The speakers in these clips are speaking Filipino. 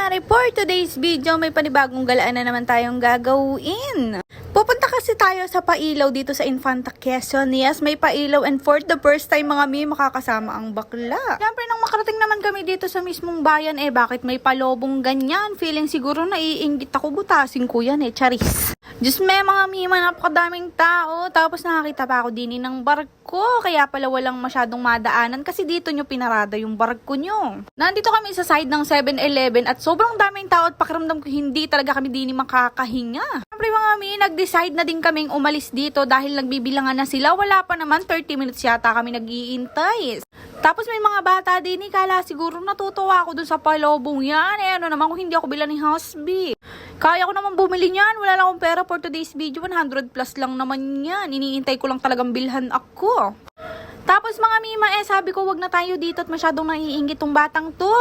pare, for today's video, may panibagong galaan na naman tayong gagawin. Pupunta kasi tayo sa pailaw dito sa Infanta Quezon. Yes, may pailaw and for the first time mga mi, makakasama ang bakla. Siyempre, nang makarating naman kami dito sa mismong bayan, bakit may palobong ganyan? Feeling siguro naiinggit ako, butasin ko yan charis. Diyos me mga mima, napakadaming tao. Tapos nakakita pa ako din ng barko. Kaya pala walang masyadong madaanan kasi dito nyo pinarada yung barko nyo. Nandito kami sa side ng 7-Eleven at sobrang daming tao at pakiramdam ko hindi talaga kami din makakahinga. Siyempre mga mi, nag-decide na din kaming umalis dito dahil nagbibilangan na sila. Wala pa naman, 30 minutes yata kami nag-iintay. Tapos may mga bata din, kala siguro natutuwa ako dun sa palobong yan. Ano naman kung hindi ako bilan ni husband. Kaya ko naman bumili niyan. Wala lang akong pera for today's video. 100 plus lang naman yan. Iniintay ko lang talagang bilhan ako. Tapos mga mima, sabi ko wag na tayo dito at masyadong naiinggit tong batang to.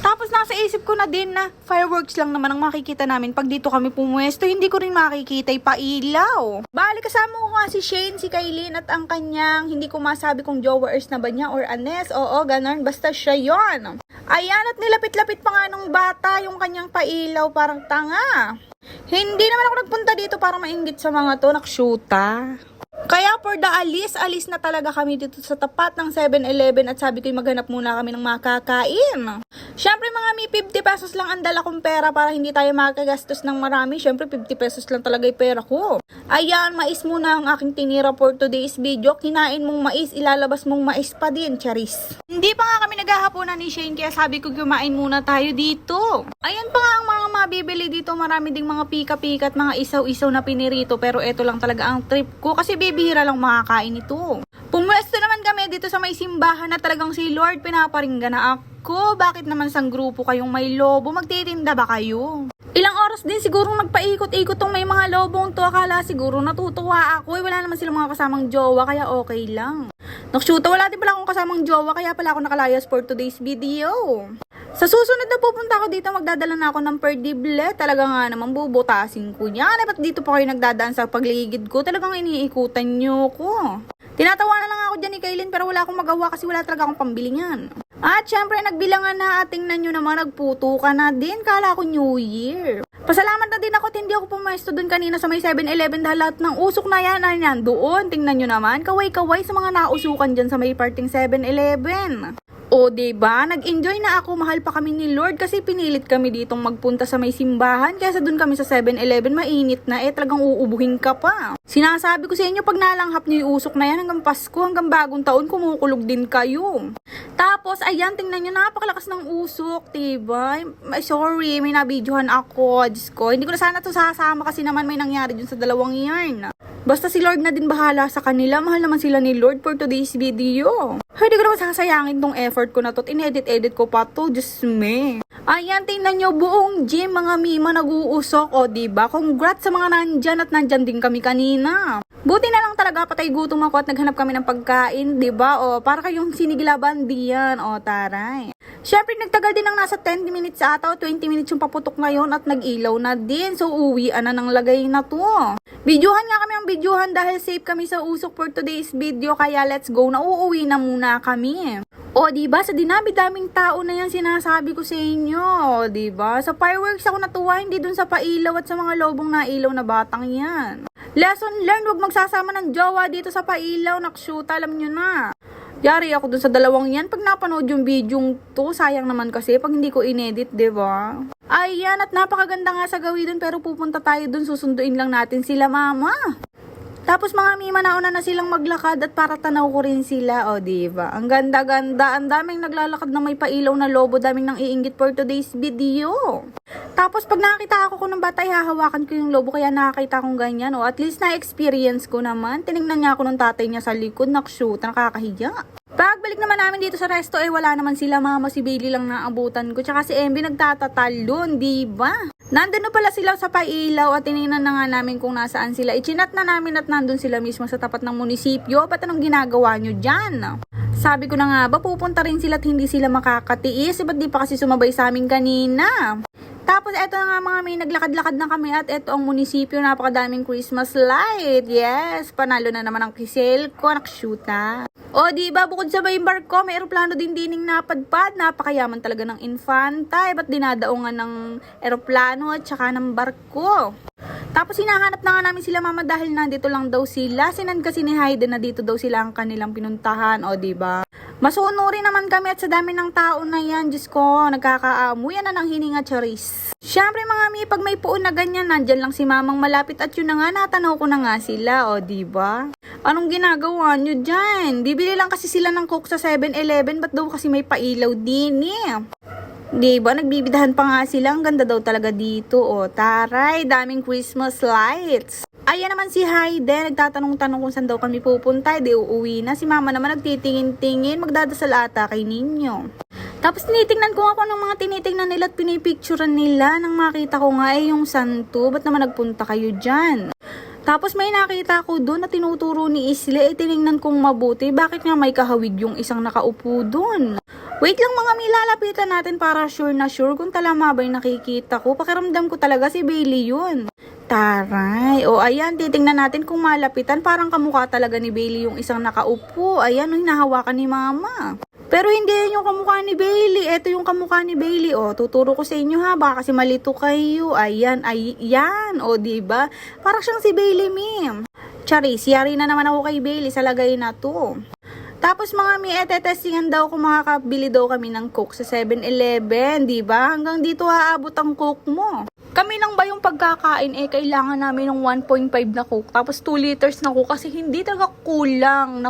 Tapos nasa isip ko na din na fireworks lang naman ang makikita namin pag dito kami pumuesto. Hindi ko rin makikita yung pailaw. Bali kasama ko nga si Shane, si Kailin at ang kanyang, hindi ko masabi kung jowers na ba niya or anes. Oo, ganun. Basta siya yon. Ayan, at nilapit-lapit pa nga nung bata yung kanyang pailaw, parang tanga. Hindi naman ako nagpunta dito para mainggit sa mga to, nakshuta. Kaya for the alis na talaga kami dito sa tapat ng 7-Eleven at sabi ko maghanap muna kami ng makakain. Siyempre mga mi, 50 pesos lang ang dala kong pera para hindi tayo makagastos ng marami. Siyempre 50 pesos lang talaga yung pera ko. Ayan, mais muna ang aking tinira for today's video. Kinain mong mais, ilalabas mong mais pa din, charis. Hindi pa nga kami naghahaponan ni Shane kaya sabi ko kumain muna tayo dito. Ayan pa nga ang mga mabibili dito. Marami ding mga pika-pika at mga isaw-isaw na pinirito. Pero ito lang talaga ang trip ko kasi bibihira lang makakain ito. Pumwesto naman kami dito sa may simbahan na talagang si Lord pinaparinggan na ako. Bakit naman sang grupo kayong may lobo? Magtitinda ba kayo? Ilang oras din siguro nagpaikot-ikot tong may mga lobong to. Akala siguro natutuwa ako. Wala naman silang mga kasamang jowa kaya okay lang. Nakshuta, wala din pala akong kasamang jowa kaya pala ako nakalayas for today's video. Sa susunod na pupunta ako dito, magdadala na ako ng perdible. Talaga nga naman bubutasin ko yan. Ba't dito pa kayo nagdadaan sa pagligid ko? Talagang iniikutan nyo ko. Tinatawa na lang ako dyan ni Kailin pero wala akong magawa kasi wala talaga akong pambili niyan. At syempre nagbilangan na at tingnan nyo naman nagputo ka na din. Kala ko New Year. Pasalamat na din ako at hindi ako pumesto dun kanina sa may 7-Eleven dahil lahat ng usok na yan ay nandoon. Tingnan nyo naman, kaway-kaway sa mga nausukan dyan sa may parting 7-Eleven. O diba, nag-enjoy na ako, mahal pa kami ni Lord kasi pinilit kami ditong magpunta sa may simbahan kaysa dun kami sa 7-Eleven mainit na talagang uubuhin ka pa. Sinasabi ko sa inyo pag nalanghap niyo yung usok na yan hanggang Pasko, hanggang bagong taon kumukulog din kayo. Tapos ayan, tingnan nyo, napakalakas ng usok, diba? Sorry, may nabidyohan ako, Diyos ko. Hindi ko na sana to sasama kasi naman may nangyari dun sa dalawang yarn. Basta si Lord na din bahala sa kanila. Mahal naman sila ni Lord for today's video. Hindi ko naman sasayangin tong effort ko na to. In-edit ko pa to. Diyos me. Ayan, tingnan nyo. Buong gym mga mima nag-uusok. O diba? Congrats sa mga nandyan at nandyan din kami kanina. Buti na lang talaga patay gutom ako at naghanap kami ng pagkain. Diba? O para kayong sinigilaban diyan. O taray. Siyempre, nagtagal din ng nasa 10 minutes ata o 20 minutes yung paputok ngayon at nag-ilaw na din. So, uwian na ng lagay na to. Videohan nga kami ang videohan dahil safe kami sa usok for today's video. Kaya let's go na, uuwi na muna kami. O, diba? Sa dinami-daming tao na yan sinasabi ko sa inyo. O, diba? Sa fireworks ako natuwa, hindi dun sa pailaw at sa mga lobong na ilaw na batang yan. Lesson learned, huwag magsasama ng jowa dito sa pailaw. Nakshuta, alam nyo na. Yari ako dun sa dalawang yan. Pag napanood yung video to, sayang naman kasi pag hindi ko inedit, diba? Ayan, at napakaganda nga sa gawin dun pero pupunta tayo dun, susunduin lang natin sila mama. Tapos mga mima nauna na silang maglakad at para tanaw ko rin sila, o diba? Ang ganda-ganda, ang daming naglalakad na may pailaw na lobo, daming nang iinggit for today's video. Tapos pag nakita ako ng bata, hahawakan ko yung lobo kaya nakakita akong ganyan, o at least na-experience ko naman. Tinignan niya ako ng tatay niya sa likod, nakshoot, nakakahiya. Pagbalik naman namin dito sa resto, wala naman sila mama, si Bailey lang naabutan ko, tsaka si MB nagtatatalon, diba? Nandun na pala sila sa pailaw at tinignan na nga namin kung nasaan sila. Ichinat na namin at nandun sila mismo sa tapat ng munisipyo. Ba't anong ginagawa nyo dyan? Sabi ko na nga ba, pupunta rin sila at hindi sila makakatiis. Ba't di pa kasi sumabay sa amin kanina? Tapos eto na nga mga may naglakad-lakad na kami at eto ang munisipyo, napakadaming Christmas light. Yes, panalo na naman ang kisel ko, nakshoot na. O diba, bukod sa may barko, may eroplano din dining napadpad. Napakayaman talaga ng Infanta. Ba't dinadaungan ng eroplano at saka ng barko? Tapos hinahanap na nga namin sila mama dahil nandito lang daw sila. Sinan kasi ni Hayden na dito daw sila ang kanilang pinuntahan. O diba? Masunurin naman kami at sa dami ng tao na yan, Diyos ko, nagkakaamuyan na ng hininga, charis. Siyempre mga mi, pag may puon na ganyan, nandyan lang si mamang malapit at yun na nga, natanaw ko na nga sila, o diba? Anong ginagawa nyo dyan? Bibili lang kasi sila ng Coke sa 7-Eleven, ba't daw kasi may pailaw din eh? Diba, nagbibidahan pa nga sila, ang ganda daw talaga dito, o taray, daming Christmas lights. Ayan naman si Hayden, nagtatanong-tanong kung saan daw kami pupunta, di uuwi na. Si mama naman nagtitingin-tingin, magdadasal ata kay ninyo. Tapos tinitingnan ko ako ng mga tinitingnan nila at pinipicturean nila nang makita ko nga yung santo. Ba't naman nagpunta kayo dyan? Tapos may nakita ko doon na tinuturo ni Isle, tiningnan kong mabuti. Bakit nga may kahawig yung isang nakaupo doon? Wait lang mga milalapitan natin para sure na sure kung talama ba yung nakikita ko. Pakiramdam ko talaga si Bailey yun. Taray. O ayan, titingnan natin kung malapitan. Parang kamukha talaga ni Bailey yung isang nakaupo. Ayan, hinahawakan ni mama. Pero hindi yun yung kamukha ni Bailey. Ito yung kamukha ni Bailey. O, tuturo ko sa inyo ha. Baka kasi malito kayo. Ayan, ayan. O, diba? Parang siyang si Bailey, ma'am. Charis, yari na naman ako kay Bailey sa lagay na to. Tapos mga mi, testingan daw kung makakabili daw kami ng Coke sa 7-Eleven, di ba? Hanggang dito aabot ang Coke mo. Kami lang ba yung pagkakain kailangan namin ng 1.5 na Coke, tapos 2 liters na Coke kasi hindi talaga kulang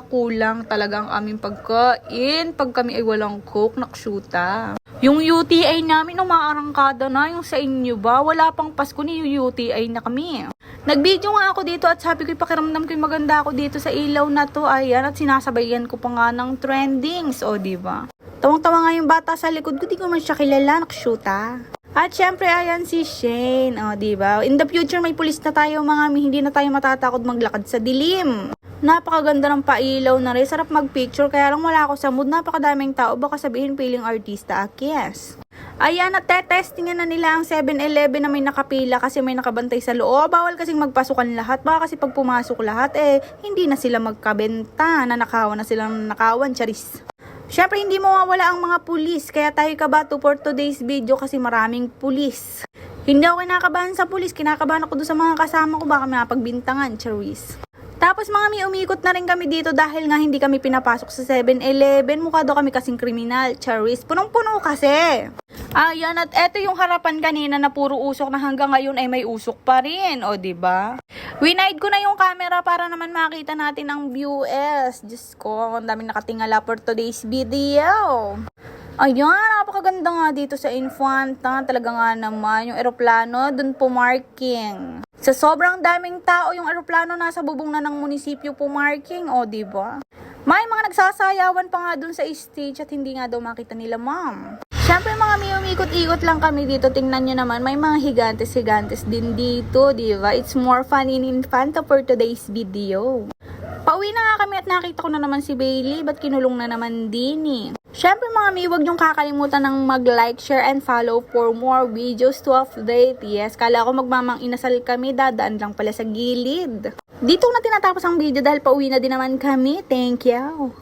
talaga ang aming pagkain pag kami ay walang Coke, nakshuta. Yung UTI namin umaarangkada na, yung sa inyo ba? Wala pang Pasko ni UTI na kami. Nag-video nga ako dito at sabi ko pakiramdam ko maganda ako dito sa ilaw na to. Ayan, at sinasabayan ko pa nga ng trendings. O, diba? Tawang-tawa nga yung bata sa likod ko. Di ko man siya kilala. Nakshuta. At syempre, ayan si Shane. O, diba? In the future, may pulis na tayo mga mi. Hindi na tayo matatakot maglakad sa dilim. Napakaganda ng pailaw na rin. Sarap magpicture. Kaya lang wala ako sa mood. Napakadaming tao. Baka sabihin piling artista. Yes. Ayan, at testingan na nila ang 7-Eleven na may nakapila kasi may nakabantay sa loob. Bawal kasing magpasukan lahat. Baka kasi pag pumasok lahat, hindi na sila magkabenta. Nanakawan na silang nakawan, charis. Syempre, hindi mawawala ang mga pulis. Kaya tayo kabato for today's video kasi maraming pulis. Hindi ako kinakabahan sa pulis. Kinakabahan ako doon sa mga kasama ko. Baka mapagbintangan, charis. Tapos mga mi, umikot na rin kami dito dahil nga hindi kami pinapasok sa 7-Eleven. Mukha daw kami kasing kriminal, charis. Punong-puno kasi. Ayan, at eto yung harapan kanina na puro usok na hanggang ngayon ay may usok pa rin. O, diba? Winide ko na yung camera para naman makita natin ang views. Diyos ko, ang daming nakatingala for today's video. Ayan, napakaganda nga dito sa Infanta. Talaga nga naman, yung eroplano, dun pumarking. Sa sobrang daming tao, yung eroplano nasa bubong na ng munisipyo pumarking. O, diba? May mga nagsasayawan pa nga dun sa stage at hindi nga daw makita nila, ma'am. Siyempre mga umikot-ikot lang kami dito. Tingnan nyo naman, may mga higantes-higantes din dito, diba? It's more fun in Infanta for today's video. Pauwi na nga kami at nakita ko na naman si Bailey. Ba't kinulong na naman din eh? Siyempre mga huwag nyong kakalimutan ng mag-like, share, and follow for more videos to update. Yes, kala ko magmamang inasal kami, dadaan lang pala sa gilid. Dito na tinatapos ang video dahil pauwi na din naman kami. Thank you.